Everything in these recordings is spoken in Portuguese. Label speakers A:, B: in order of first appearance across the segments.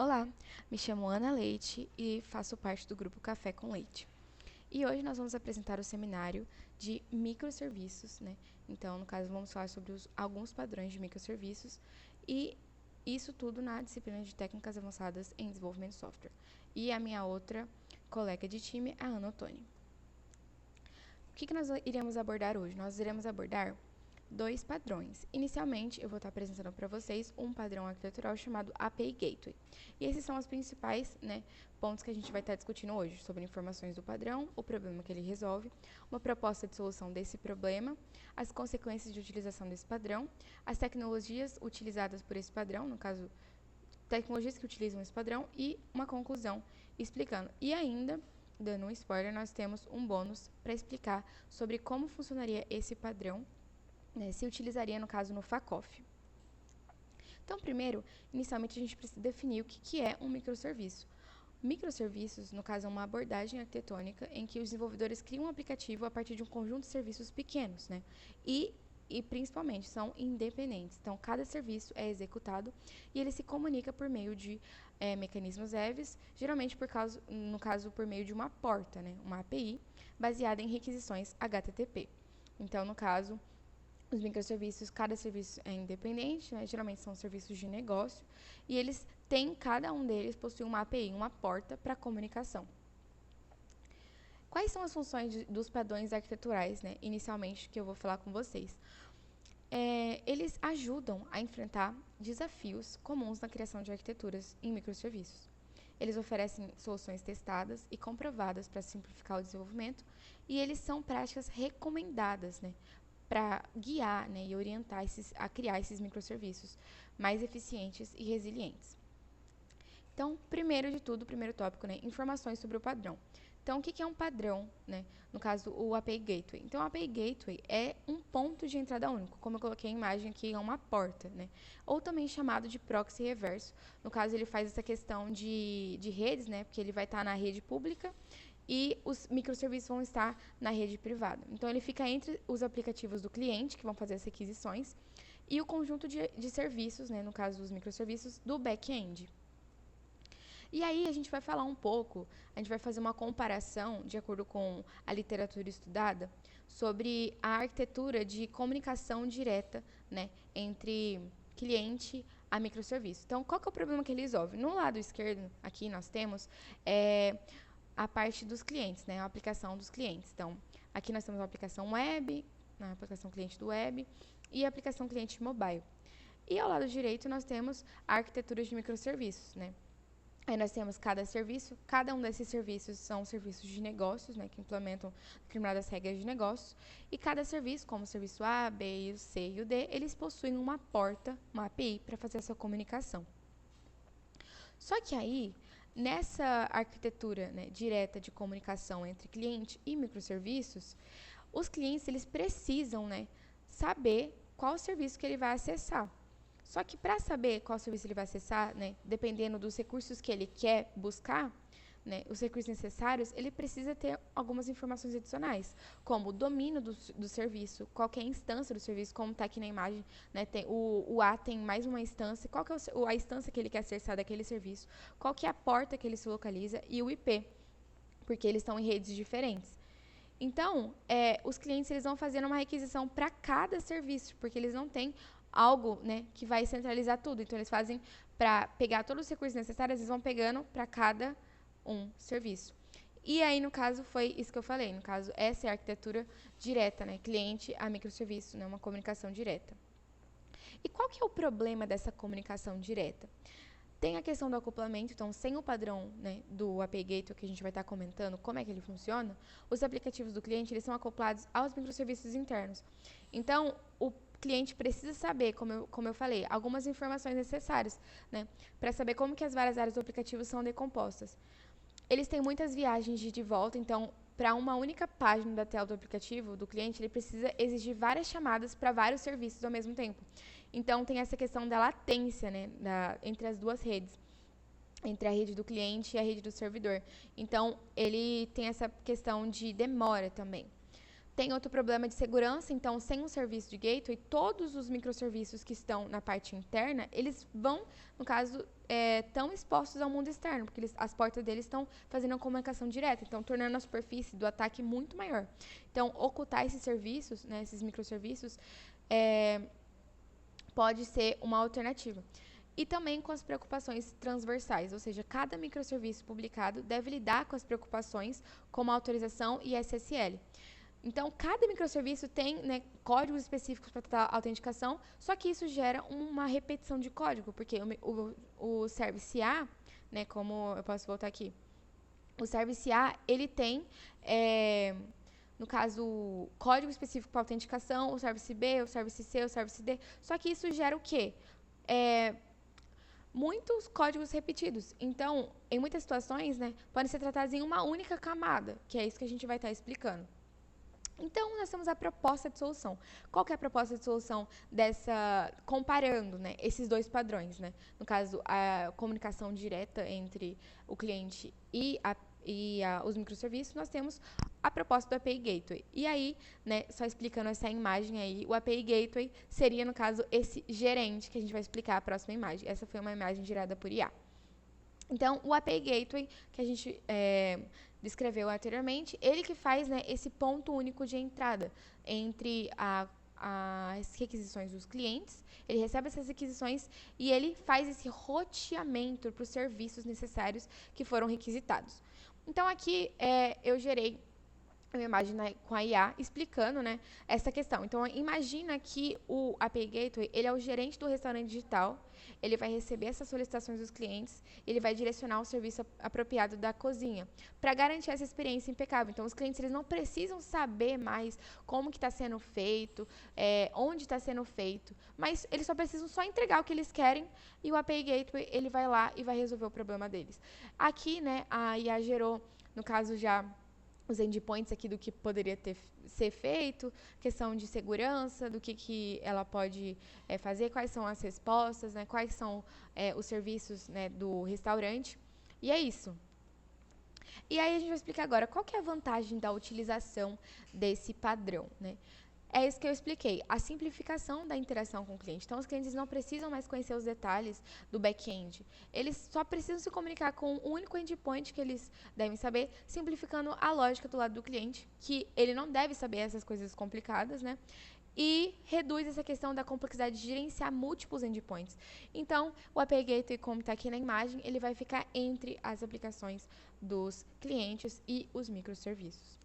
A: Olá, me chamo Ana Leite e faço parte do grupo Café com Leite. E hoje nós vamos apresentar o seminário de microserviços, né? Então, no caso, vamos falar sobre alguns padrões de microserviços e isso tudo na disciplina de técnicas avançadas em desenvolvimento de software. E a minha outra colega de time, a Ana Ottoni. O que nós iremos abordar hoje? Nós iremos abordar dois padrões. Inicialmente, eu vou estar apresentando para vocês um padrão arquitetural chamado API Gateway. E esses são os principais pontos que a gente vai estar discutindo hoje, sobre informações do padrão, o problema que ele resolve, uma proposta de solução desse problema, as consequências de utilização desse padrão, as tecnologias utilizadas por esse padrão, no caso, tecnologias que utilizam esse padrão, e uma conclusão explicando. E ainda, dando um spoiler, nós temos um bônus para explicar sobre como funcionaria esse padrão, se utilizaria, no caso, no FACOF. Então, primeiro, inicialmente, a gente precisa definir o que é um microserviço. Microserviços, no caso, é uma abordagem arquitetônica em que os desenvolvedores criam um aplicativo a partir de um conjunto de serviços pequenos, e principalmente, são independentes. Então, cada serviço é executado e ele se comunica por meio de mecanismos EVs, geralmente, no caso, por meio de uma porta, uma API, baseada em requisições HTTP. Então, no caso, os microserviços, cada serviço é independente, geralmente são serviços de negócio, e cada um deles possui uma API, uma porta para comunicação. Quais são as funções dos padrões arquiteturais, inicialmente, que eu vou falar com vocês? Eles ajudam a enfrentar desafios comuns na criação de arquiteturas em microserviços. Eles oferecem soluções testadas e comprovadas para simplificar o desenvolvimento, e eles são práticas recomendadas, para guiar e orientar a criar esses microserviços mais eficientes e resilientes. Então, primeiro de tudo, primeiro tópico, informações sobre o padrão. Então, o que é um padrão? No caso, o API Gateway. Então, o API Gateway é um ponto de entrada único, como eu coloquei a imagem aqui, é uma porta, ou também chamado de proxy reverso. No caso, ele faz essa questão de redes, porque ele vai estar na rede pública, e os microserviços vão estar na rede privada. Então, ele fica entre os aplicativos do cliente, que vão fazer as requisições, e o conjunto de serviços, no caso dos microserviços, do back-end. E aí, a gente vai falar um pouco, a gente vai fazer uma comparação, de acordo com a literatura estudada, sobre a arquitetura de comunicação direta, entre cliente a microserviço. Então, qual que é o problema que ele resolve? No lado esquerdo, aqui nós temos a parte dos clientes, a aplicação dos clientes. Então, aqui nós temos a aplicação web, a aplicação cliente do web e a aplicação cliente mobile. E ao lado direito nós temos a arquitetura de microserviços, Aí nós temos cada serviço, cada um desses serviços são serviços de negócios, que implementam determinadas regras de negócios, e cada serviço, como o serviço A, B, o C e o D, eles possuem uma porta, uma API, para fazer essa comunicação. Só que aí, nessa arquitetura direta de comunicação entre cliente e microserviços, os clientes eles precisam saber qual serviço que ele vai acessar. Só que para saber qual serviço ele vai acessar, dependendo dos recursos que ele quer buscar, os recursos necessários, ele precisa ter algumas informações adicionais, como o domínio do serviço, qual que é a instância do serviço, como está aqui na imagem, o A tem mais uma instância, qual que é a instância que ele quer acessar daquele serviço, qual que é a porta que ele se localiza e o IP, porque eles estão em redes diferentes. Então, os clientes eles vão fazendo uma requisição para cada serviço, porque eles não têm algo que vai centralizar tudo. Então, eles fazem para pegar todos os recursos necessários, eles vão pegando para cada um serviço. E aí, no caso, foi isso que eu falei. No caso, essa é a arquitetura direta, cliente a microserviço, uma comunicação direta. E qual que é o problema dessa comunicação direta? Tem a questão do acoplamento, então, sem o padrão do API Gateway, que a gente vai estar comentando como é que ele funciona, os aplicativos do cliente eles são acoplados aos microserviços internos. Então, o cliente precisa saber, como eu falei, algumas informações necessárias, para saber como que as várias áreas do aplicativo são decompostas. Eles têm muitas viagens de ida e volta, então, para uma única página da tela do aplicativo do cliente, ele precisa exigir várias chamadas para vários serviços ao mesmo tempo. Então, tem essa questão da latência, entre as duas redes, entre a rede do cliente e a rede do servidor. Então, ele tem essa questão de demora também. Tem outro problema de segurança, então, sem um serviço de gateway, todos os microserviços que estão na parte interna, eles vão, no caso, tão expostos ao mundo externo, porque as portas deles estão fazendo uma comunicação direta, então, tornando a superfície do ataque muito maior. Então, ocultar esses serviços, né, esses microserviços, pode ser uma alternativa. E também com as preocupações transversais, ou seja, cada microserviço publicado deve lidar com as preocupações como autorização e SSL. Então, cada microserviço tem, né, códigos específicos para tratar a autenticação, só que isso gera uma repetição de código, porque o Service A, né, como eu posso voltar aqui, o Service A, ele tem, no caso, código específico para autenticação, o Service B, o Service C, o Service D, só que isso gera o quê? Muitos códigos repetidos. Então, em muitas situações, né, podem ser tratados em uma única camada, que é isso que a gente vai estar explicando. Então, nós temos a proposta de solução. Qual que é a proposta de solução dessa, comparando, né, esses dois padrões, né? No caso, a comunicação direta entre o cliente e os microserviços, nós temos a proposta do API Gateway. E aí, né, só explicando essa imagem aí, o API Gateway seria, no caso, esse gerente que a gente vai explicar a próxima imagem. Essa foi uma imagem gerada por IA. Então, o API Gateway, que a gente descreveu anteriormente, ele que faz, né, esse ponto único de entrada entre as requisições dos clientes, ele recebe essas requisições e ele faz esse roteamento para os serviços necessários que foram requisitados. Então, aqui eu gerei uma imagem com a IA explicando, né, essa questão. Então, imagina que o API Gateway, ele é o gerente do restaurante digital, ele vai receber essas solicitações dos clientes, ele vai direcionar o serviço apropriado da cozinha, para garantir essa experiência impecável. Então, os clientes, eles não precisam saber mais como que está sendo feito, onde está sendo feito, mas eles só precisam entregar o que eles querem e o API Gateway, ele vai lá e vai resolver o problema deles. Aqui, né, a IA gerou, no caso já, os endpoints aqui do que poderia ser feito, questão de segurança, do que ela pode fazer, quais são as respostas, né, quais são os serviços, né, do restaurante. E é isso. E aí a gente vai explicar agora qual que é a vantagem da utilização desse padrão, né? É isso que eu expliquei, a simplificação da interação com o cliente. Então, os clientes não precisam mais conhecer os detalhes do back-end. Eles só precisam se comunicar com um único endpoint que eles devem saber, simplificando a lógica do lado do cliente, que ele não deve saber essas coisas complicadas, né? E reduz essa questão da complexidade de gerenciar múltiplos endpoints. Então, o API Gateway, como está aqui na imagem, ele vai ficar entre as aplicações dos clientes e os microserviços.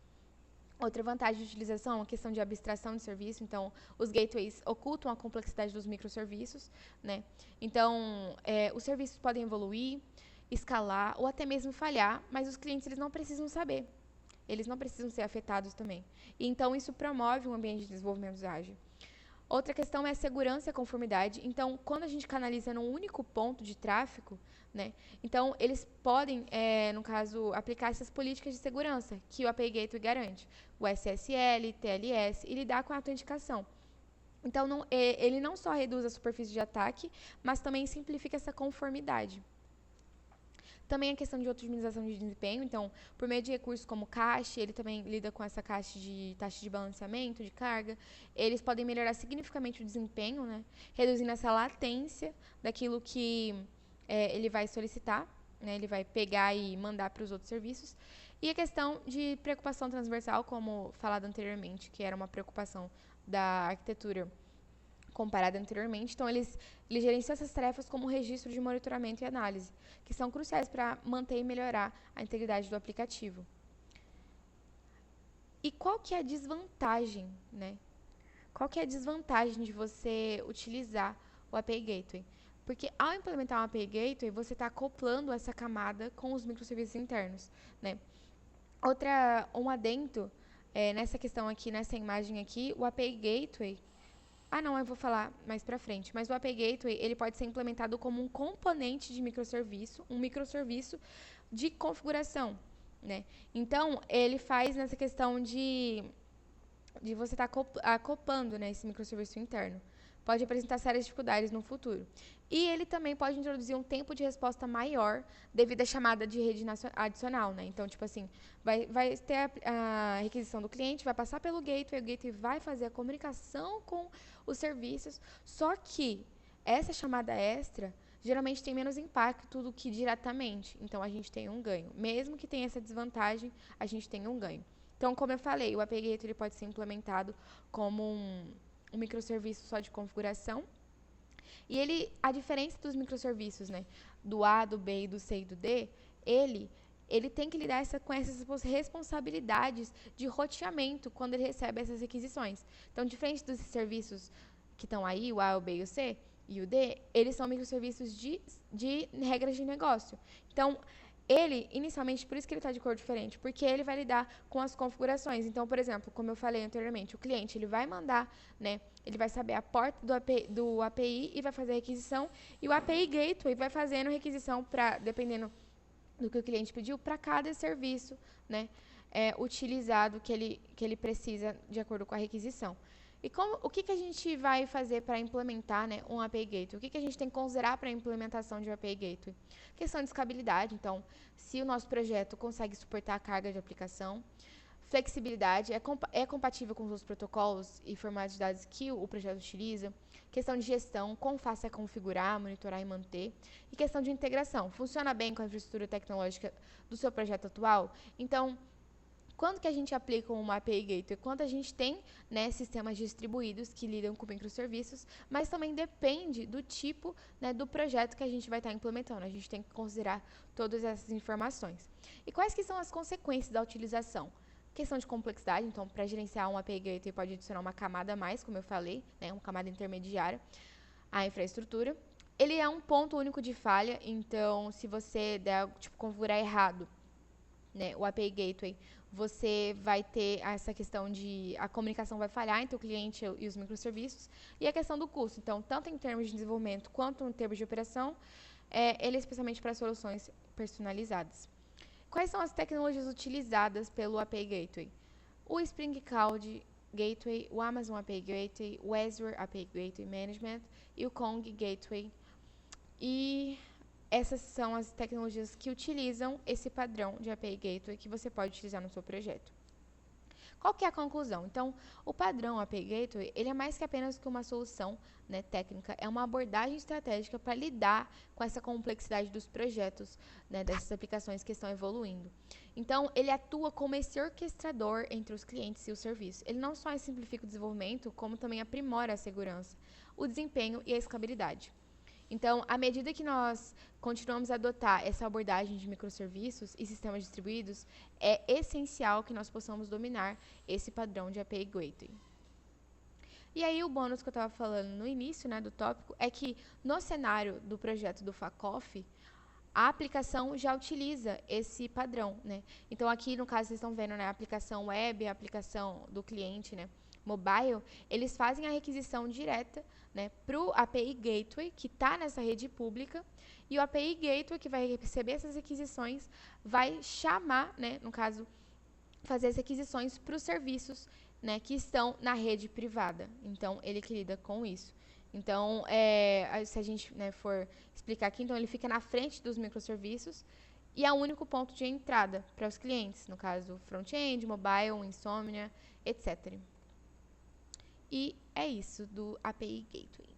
A: Outra vantagem de utilização é a questão de abstração de serviço. Então, os gateways ocultam a complexidade dos microserviços, né? Então, os serviços podem evoluir, escalar ou até mesmo falhar, mas os clientes, eles não precisam saber. Eles não precisam ser afetados também. E, então, isso promove um ambiente de desenvolvimento ágil. Outra questão é a segurança e a conformidade. Então, quando a gente canaliza num único ponto de tráfego, né, então eles podem, no caso, aplicar essas políticas de segurança que o API Gateway garante, o SSL, TLS, e lidar com a autenticação. Então, ele não só reduz a superfície de ataque, mas também simplifica essa conformidade. Também a questão de otimização de desempenho, então, por meio de recursos como cache, ele também lida com essa taxa de balanceamento, de carga, eles podem melhorar significativamente o desempenho, né, reduzindo essa latência daquilo que ele vai solicitar, né, ele vai pegar e mandar para os outros serviços. E a questão de preocupação transversal, como falado anteriormente, que era uma preocupação da arquitetura comparada anteriormente. Então, eles gerenciam essas tarefas como registro de monitoramento e análise, que são cruciais para manter e melhorar a integridade do aplicativo. E qual que é a desvantagem, né? Qual que é a desvantagem de você utilizar o API Gateway? Porque ao implementar um API Gateway, você está acoplando essa camada com os microserviços internos, né? Um adendo nessa questão aqui, nessa imagem aqui, o API Gateway. Eu vou falar mais pra frente. Mas o API Gateway, ele pode ser implementado como um componente de microserviço, um microserviço de configuração, né? Então, ele faz nessa questão de você estar acoplando, né, esse microserviço interno, pode apresentar sérias dificuldades no futuro. E ele também pode introduzir um tempo de resposta maior devido à chamada de rede adicional, né? Então, tipo assim, vai ter a requisição do cliente, vai passar pelo gateway, o gateway vai fazer a comunicação com os serviços, só que essa chamada extra geralmente tem menos impacto do que diretamente. Então, a gente tem um ganho. Mesmo que tenha essa desvantagem, a gente tem um ganho. Então, como eu falei, o API Gateway ele pode ser implementado como um microserviço só de configuração. E ele, a diferença dos microserviços, né, do A, do B, do C e do D, ele tem que lidar com essas responsabilidades de roteamento quando ele recebe essas requisições. Então, diferente dos serviços que estão aí, o A, o B e o C, e o D, eles são microserviços de regras de negócio. Então, ele, inicialmente, por isso que ele está de cor diferente, porque ele vai lidar com as configurações. Então, por exemplo, como eu falei anteriormente, o cliente ele vai mandar, né, ele vai saber a porta do API e vai fazer a requisição, e o API Gateway vai fazendo requisição para, dependendo do que o cliente pediu, para cada serviço, né, utilizado que ele precisa de acordo com a requisição. E o que a gente vai fazer para implementar, né, um API Gateway? O que a gente tem que considerar para a implementação de um API Gateway? Questão de escalabilidade, então, se o nosso projeto consegue suportar a carga de aplicação. Flexibilidade, é compatível com os protocolos e formatos de dados que o projeto utiliza. Questão de gestão, quão fácil é configurar, monitorar e manter. E questão de integração, funciona bem com a infraestrutura tecnológica do seu projeto atual? Então, quando que a gente aplica uma API Gateway? Quando a gente tem, né, sistemas distribuídos que lidam com microserviços, mas também depende do tipo, né, do projeto que a gente vai estar implementando. A gente tem que considerar todas essas informações. E quais que são as consequências da utilização? Questão de complexidade, então, para gerenciar um API Gateway pode adicionar uma camada a mais, como eu falei, né, uma camada intermediária à infraestrutura. Ele é um ponto único de falha, então, se você der, configurar errado, né, o API Gateway, você vai ter essa questão de a comunicação vai falhar entre o cliente e os microserviços, e a questão do custo. Então, tanto em termos de desenvolvimento quanto em termos de operação, ele é especialmente para soluções personalizadas. Quais são as tecnologias utilizadas pelo API Gateway? O Spring Cloud Gateway, o Amazon API Gateway, o Azure API Gateway Management e o Kong Gateway. E essas são as tecnologias que utilizam esse padrão de API Gateway que você pode utilizar no seu projeto. Qual que é a conclusão? Então, o padrão API Gateway, ele é mais que apenas que uma solução, né, técnica, é uma abordagem estratégica para lidar com essa complexidade dos projetos, né, dessas aplicações que estão evoluindo. Então, ele atua como esse orquestrador entre os clientes e os serviços. Ele não só simplifica o desenvolvimento, como também aprimora a segurança, o desempenho e a escalabilidade. Então, à medida que nós continuamos a adotar essa abordagem de microserviços e sistemas distribuídos, é essencial que nós possamos dominar esse padrão de API Gateway. E aí, o bônus que eu estava falando no início, né, do tópico, é que no cenário do projeto do FACOF, a aplicação já utiliza esse padrão, né? Então, aqui, no caso, vocês estão vendo, né, a aplicação web, a aplicação do cliente, né, mobile, eles fazem a requisição direta, né, para o API Gateway, que está nessa rede pública, e o API Gateway, que vai receber essas requisições, vai chamar, né, no caso, fazer as requisições para os serviços, né, que estão na rede privada. Então, ele que lida com isso. Então, se a gente, né, for explicar aqui, então ele fica na frente dos microserviços e é o único ponto de entrada para os clientes, no caso, front-end, mobile, Insomnia, etc. E é isso do API Gateway.